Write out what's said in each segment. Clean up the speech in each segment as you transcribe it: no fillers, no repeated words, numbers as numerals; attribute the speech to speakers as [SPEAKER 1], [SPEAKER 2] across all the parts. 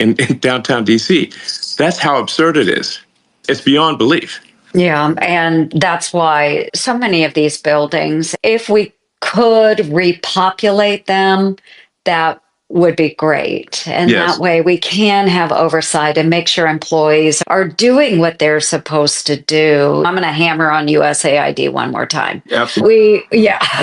[SPEAKER 1] in downtown DC. That's how absurd it is. It's beyond belief.
[SPEAKER 2] Yeah, and that's why so many of these buildings, if we could repopulate them, that would be great. And
[SPEAKER 1] Yes.
[SPEAKER 2] that way we can have oversight and make sure employees are doing what they're supposed to do. I'm going to hammer on USAID one more time.
[SPEAKER 1] Absolutely.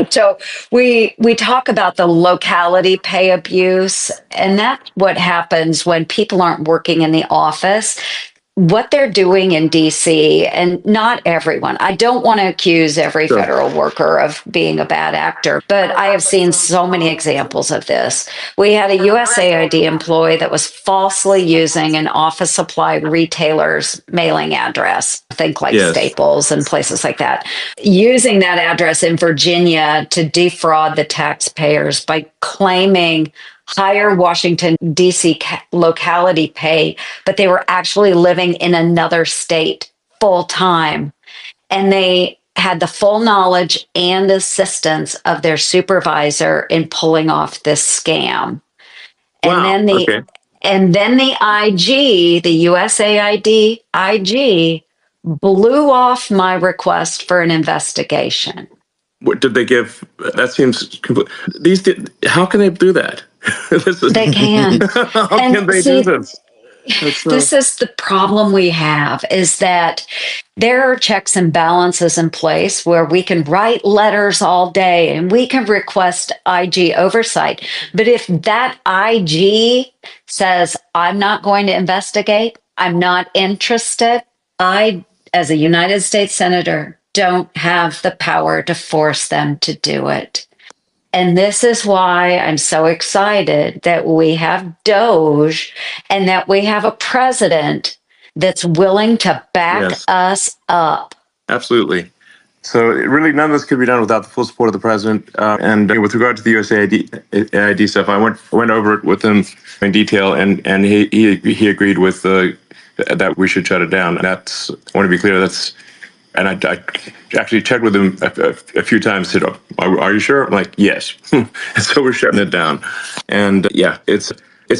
[SPEAKER 2] So we talk about the locality pay abuse, and that's what happens when people aren't working in the office. What they're doing in DC, and not everyone, I don't want to accuse every federal worker of being a bad actor, but I have seen so many examples of this. We had a USAID employee that was falsely using an office supply retailer's mailing address, think like Staples and places like that, using that address in Virginia to defraud the taxpayers by claiming higher Washington, D.C. locality pay, but they were actually living in another state full time. And they had the full knowledge and assistance of their supervisor in pulling off this scam. And then the IG, the USAID IG, blew off my request for an investigation.
[SPEAKER 1] What did they give? That seems complete. How can they do that?
[SPEAKER 2] They can.
[SPEAKER 1] How can they do this?
[SPEAKER 2] This is the problem we have, is that there are checks and balances in place where we can write letters all day and we can request IG oversight. But if that IG says, I'm not going to investigate, I'm not interested, I, as a United States Senator, don't have the power to force them to do it. And this is why I'm so excited that we have Doge and that we have a president that's willing to back us up.
[SPEAKER 1] Absolutely. So really, none of this could be done without the full support of the president. And with regard to the USAID stuff, I went over it with him in detail, and he agreed with that we should shut it down. And I want to be clear, and I actually checked with him a few times, said, are you sure? I'm like, yes. And so we're shutting it down. And it's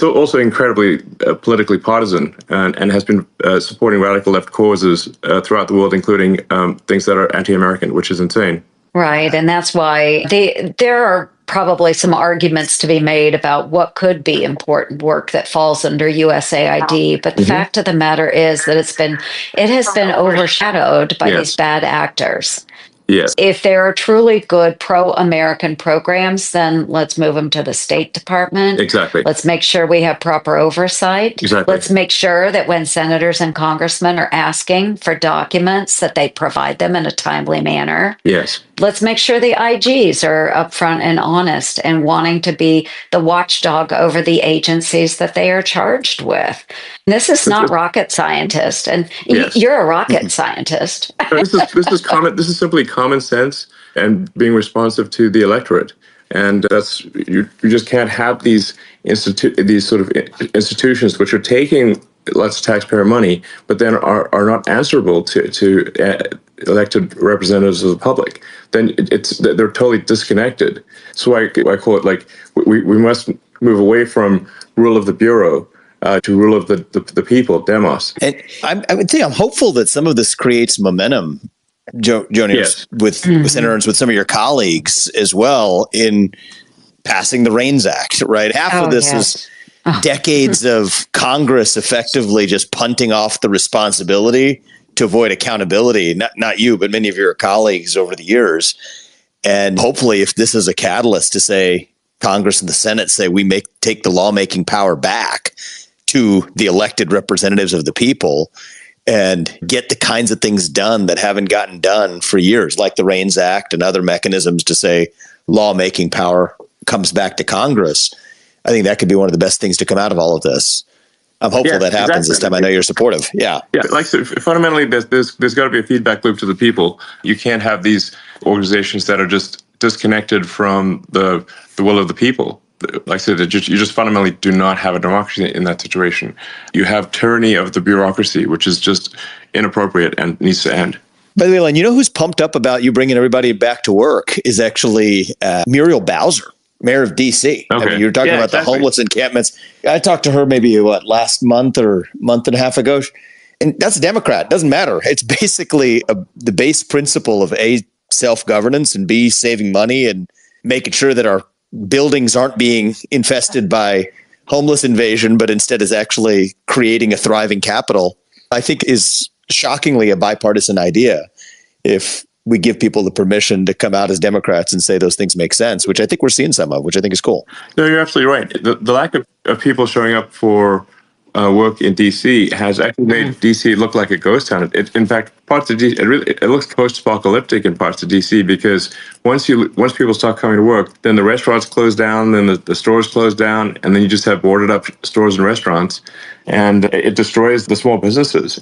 [SPEAKER 1] also incredibly politically partisan, and has been supporting radical left causes throughout the world, including things that are anti-American, which is insane.
[SPEAKER 2] Right. And that's why there are probably some arguments to be made about what could be important work that falls under USAID. But the fact of the matter is that it has been overshadowed by these bad actors.
[SPEAKER 1] Yes.
[SPEAKER 2] If there are truly good pro-American programs, then let's move them to the State Department.
[SPEAKER 1] Exactly.
[SPEAKER 2] Let's make sure we have proper oversight.
[SPEAKER 1] Exactly.
[SPEAKER 2] Let's make sure that when senators and congressmen are asking for documents, that they provide them in a timely manner.
[SPEAKER 1] Yes.
[SPEAKER 2] Let's make sure the IGs are upfront and honest and wanting to be the watchdog over the agencies that they are charged with. This is not rocket scientist, and you're a rocket scientist.
[SPEAKER 1] This is simply common sense and being responsive to the electorate. And that's you just can't have these sort of institutions which are taking lots of taxpayer money, but then are not answerable to elected representatives of the public. Then they're totally disconnected. So I call it like we must move away from rule of the bureau to rule of the people, demos.
[SPEAKER 3] And I would say I'm hopeful that some of this creates momentum, Joni, with senators, with some of your colleagues as well, in passing the REINS Act, right? Half of this is decades of Congress effectively just punting off the responsibility to avoid accountability, not you, but many of your colleagues over the years. And hopefully, if this is a catalyst to say, Congress and the Senate say we take the lawmaking power back to the elected representatives of the people and get the kinds of things done that haven't gotten done for years, like the REINS Act and other mechanisms to say lawmaking power comes back to Congress. I think that could be one of the best things to come out of all of this. I'm hopeful that happens this time. I know you're supportive. Yeah.
[SPEAKER 1] Like fundamentally, there's got to be a feedback loop to the people. You can't have these organizations that are just disconnected from the will of the people. Like I said, you just fundamentally do not have a democracy in that situation. You have tyranny of the bureaucracy, which is just inappropriate and needs to end.
[SPEAKER 3] By the way, Len, you know who's pumped up about you bringing everybody back to work is actually Muriel Bowser. mayor of DC.
[SPEAKER 1] Okay.
[SPEAKER 3] I mean, you're talking about the homeless encampments. I talked to her maybe last month or month and a half ago. And that's a Democrat. Doesn't matter. It's basically the base principle of A, self-governance, and B, saving money and making sure that our buildings aren't being infested by homeless invasion, but instead is actually creating a thriving capital, I think is shockingly a bipartisan idea if we give people the permission to come out as Democrats and say those things make sense, which I think we're seeing some of, which I think is cool.
[SPEAKER 1] No, you're absolutely right. The lack of people showing up for work in DC has actually made DC look like a ghost town. In fact, parts of DC, it looks post-apocalyptic in parts of DC because once people start coming to work, then the restaurants close down, then the stores close down, and then you just have boarded up stores and restaurants, and it destroys the small businesses.